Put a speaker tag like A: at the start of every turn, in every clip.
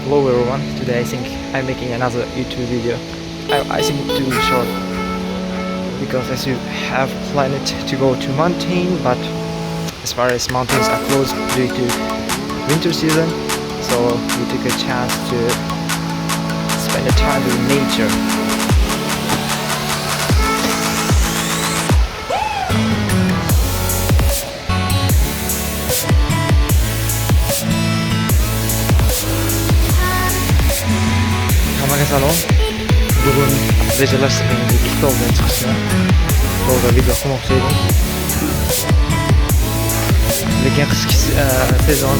A: Hello everyone, today I think I'm making another YouTube video. I think too short because as you have planned to go to mountain, but as far as mountains are closed due to winter season, so we took a chance to spend the time with nature. Kamera salon. Bugun rejalashtirgan TikTokdan chiqishni to'g'ri video qilmoqchi edim. Lekin qishki sezon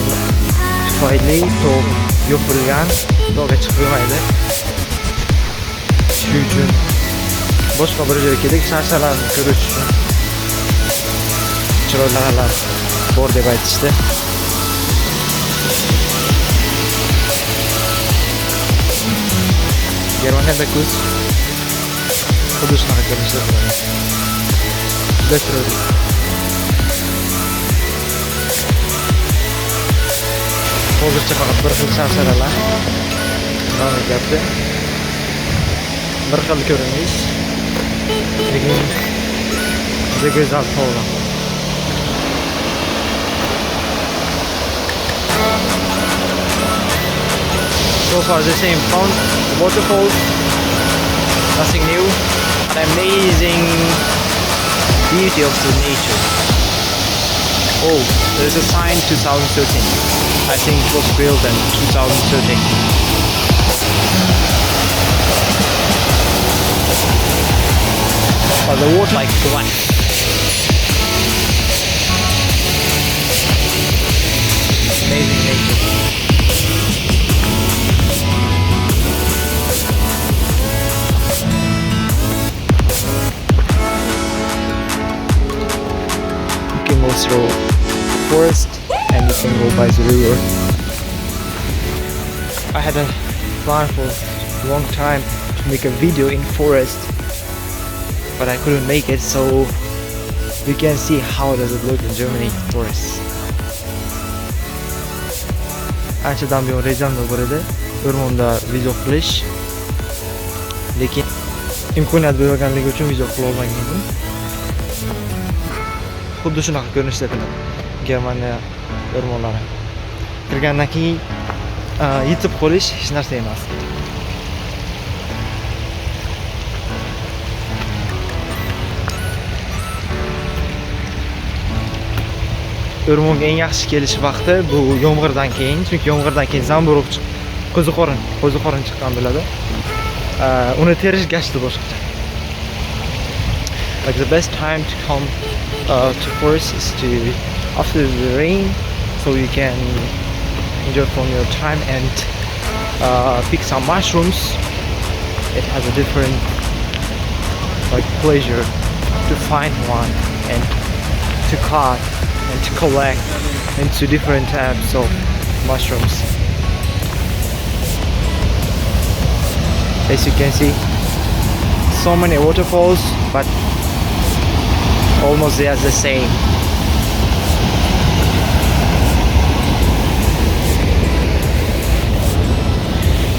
A: tufayli to'g'ri yopirilgan, to'g'ri chiqib bo'lmaydi. Shuning uchun boshqa bir joyga keldik, sharshalarni ko'rish uchun. Chiroylar bor deb aytishdi. Germaniyada kuz xuddi shunaqa ko'rinishda bo'ladi. Juda chiroyli. Hozircha faqat bir xil sharsharlar mamlakatda bir xil ko'rinish, lekin juda go'zal tog'lar. So far the same found waterfall, nothing new, an amazing beauty of the nature. Oh, there is a sign 2013. I think it was built in 2013. But the water like black. Amazing nature. Through forest and you can go by the river. I had a plan for a long time to make a video in forest, but I couldn't make it, so you can see how does it look in Germany forest. Anchadan buyon rejamda bor edi o'rmonda video qilish, lekin imkoniyat berganligi uchun video qila olmagan edim. Xuddi shunaqa ko'rinishda Germaniya o'rmonlari. Kirgandan keyin yetib qolish hech narsa emas. O'rmonga eng yaxshi kelish vaqti bu yomg'irdan keyin, chunki yomg'irdan keyin zamburug' qo'ziqorin chiqqan bo'ladi. Uni terish gashti boshqacha. Like the best time to come to forest is to after the rain, so you can enjoy from your time and pick some mushrooms. It has a different like pleasure to find one and to cut and to collect into different types of mushrooms. As you can see, so many waterfalls, but almost they are the same.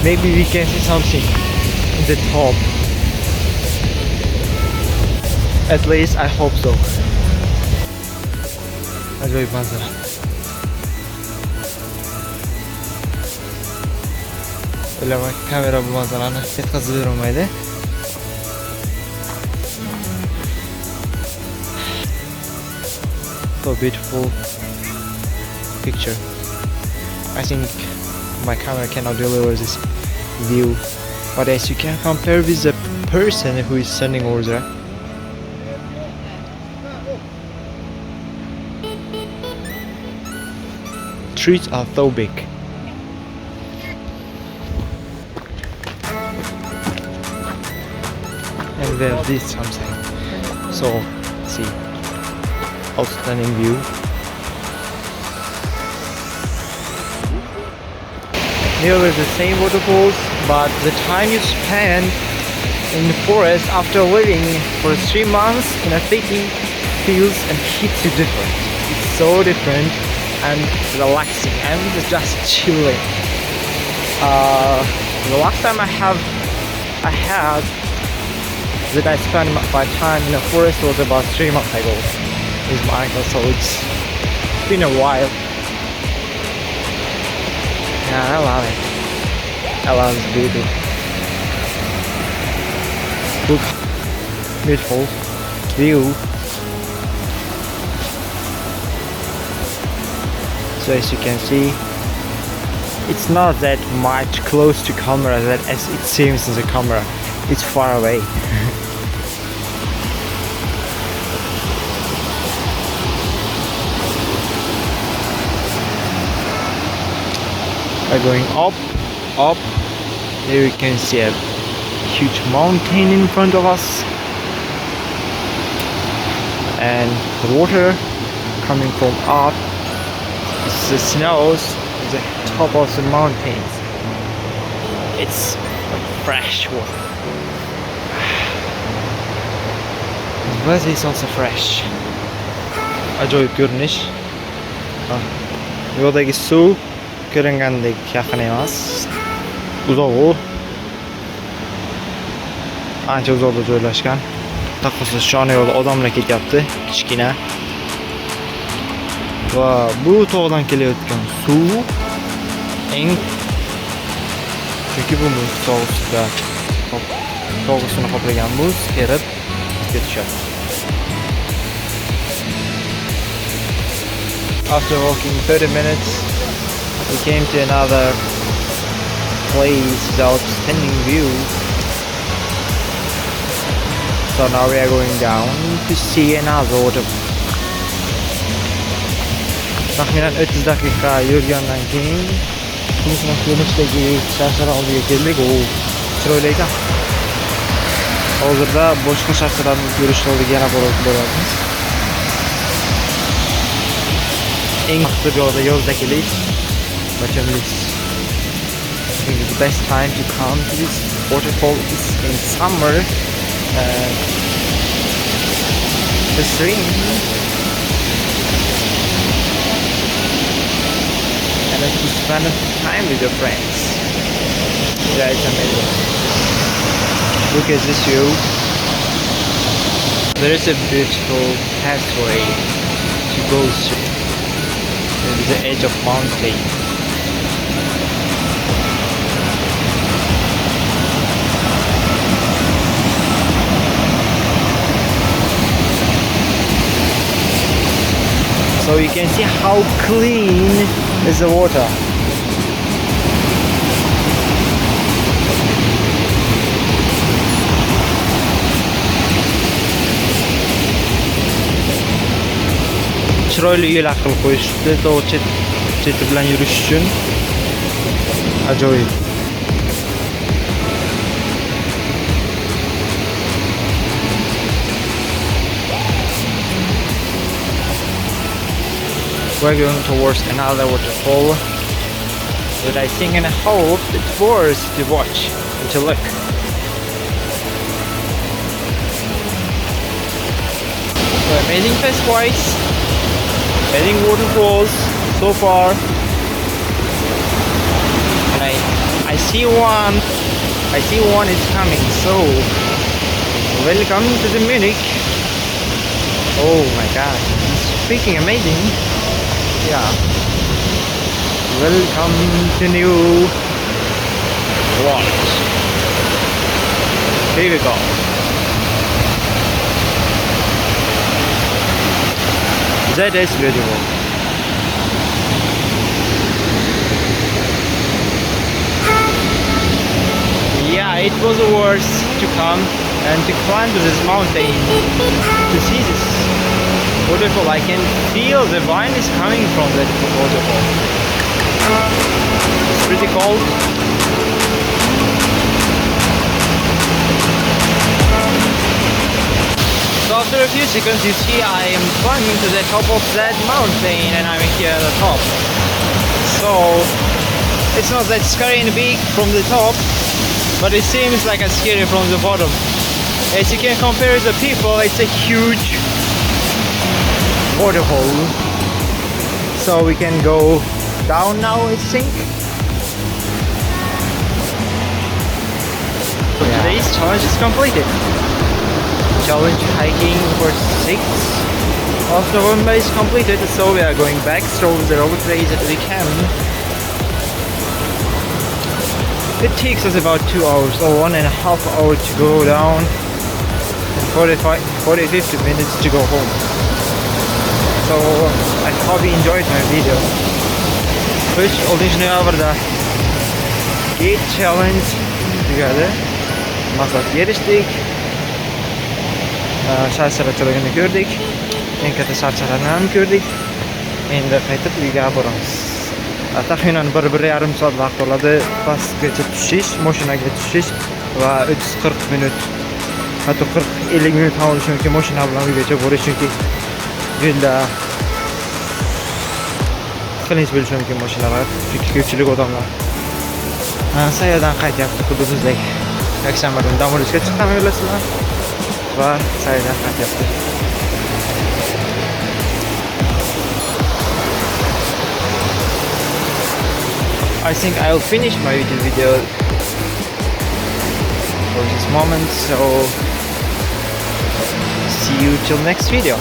A: Maybe we can see something in the top. At least I hope so. Ajoyib manzara. Bilaman, kamera bu manzarani yetkazib berolmaydi. So beautiful picture. I think my camera cannot deliver this view, but as you can compare with the person who is standing over there, trees are so big. And there's this something. So see. Outstanding view. Nearly the same waterfalls, but the time you spend in the forest after living for 3 months in a city feels and hits you different. It's so different and relaxing and just chilling. The last time I had that I spent my time in the forest was about 3 months ago with my uncle, so it's been a while. Yeah, I love it. I love this beauty. Look, beautiful view. So as you can see, it's not that much close to camera that as it seems in the camera. It's far away. We're going up. There we can see a huge mountain in front of us, and the water coming from up. It's the snows at the top of the mountains. It's like fresh water. The weather is also fresh. Ajoyib ko'rinish. Yo'ldagi suv ko'ringandek yaqin emas. Uzoq, ancha uzoqda joylashgan. Taqqosiz shona yo'lda odamlar ketyapti, kichkina. Va bu tog'dan kelayotgan suv chunki bu muz tog' ustida tog' ustini qoplagan muz erib ketishadi. After walking 30 minutes, we came to another place with outstanding view. So now we are going down to see another waterfall. Taxminan 30 daqiqa yurgandan keyin München ko'rinishdagi sharshalar oldiga keldik. U chiroyli ekan. Hozirda boshqa sharshalarni ko'rish oldiga yana boramiz. Eng yaxshi joyda yozda kelish, bachamiz. I think the best time to come to this waterfall is in summer. The spring. And if you spend time with your friends. Yeah, it's amazing. Look at this view. There is a beautiful pathway to go through. At the edge of mountain. So you can see how clean is the water. Chiroyli yo'l qilib qo'yishdi, tog' cheti bilan yurish uchun. Ajoyib. We're going towards another waterfall that I think and I hope it's worth to watch and to look. So amazing pathways, amazing waterfalls so far, and I see one is coming. So welcome to the Munich. Oh my God, it's freaking amazing. Yeah. Welcome to new world. Here we go. That is beautiful. Yeah, it was worth to come and to climb to this mountain to see this waterfall. I can feel the wind is coming from that waterfall. It's pretty cold. So after a few seconds you see I am climbing to the top of that mountain and I'm here at the top. So it's not that scary and big from the top, but it seems like a scary from the bottom. As you can compare the people, it's a huge waterfall. So we can go down now, I think. So today's challenge is completed. Challenge hiking for 6 of November is completed, so we are going back through the road ways that we can. It takes us about 2 hours or 1.5 hours to go down and 50 minutes to go home. So I hope you enjoyed my video. First originally over the gate challenge together. Maksat erishdik. Shart-sharoitlarni ko'rdik. Eng katta shart-sharoitni ham ko'rdik. Endi qaytib uyga boramiz. Taxminan 1-1,5 soat vaqt oladi pastgacha tushish, mashinaga tushish va 30-40 minut, hatto 40-50 minut ham bo'lishi mumkin mashina bilan uygacha borish, chunki yo'lda qiyinchilik bo'lishi mumkin mashinalar, chunki ko'pchilik odamlar sayyohdan qaytyapti. Xuddi bizdek yakshanba kuni dam olishga chiqqan yo'lasizlar va sayyohdan qaytyapti. I think I'll finish my video for this moment, so see you till next video.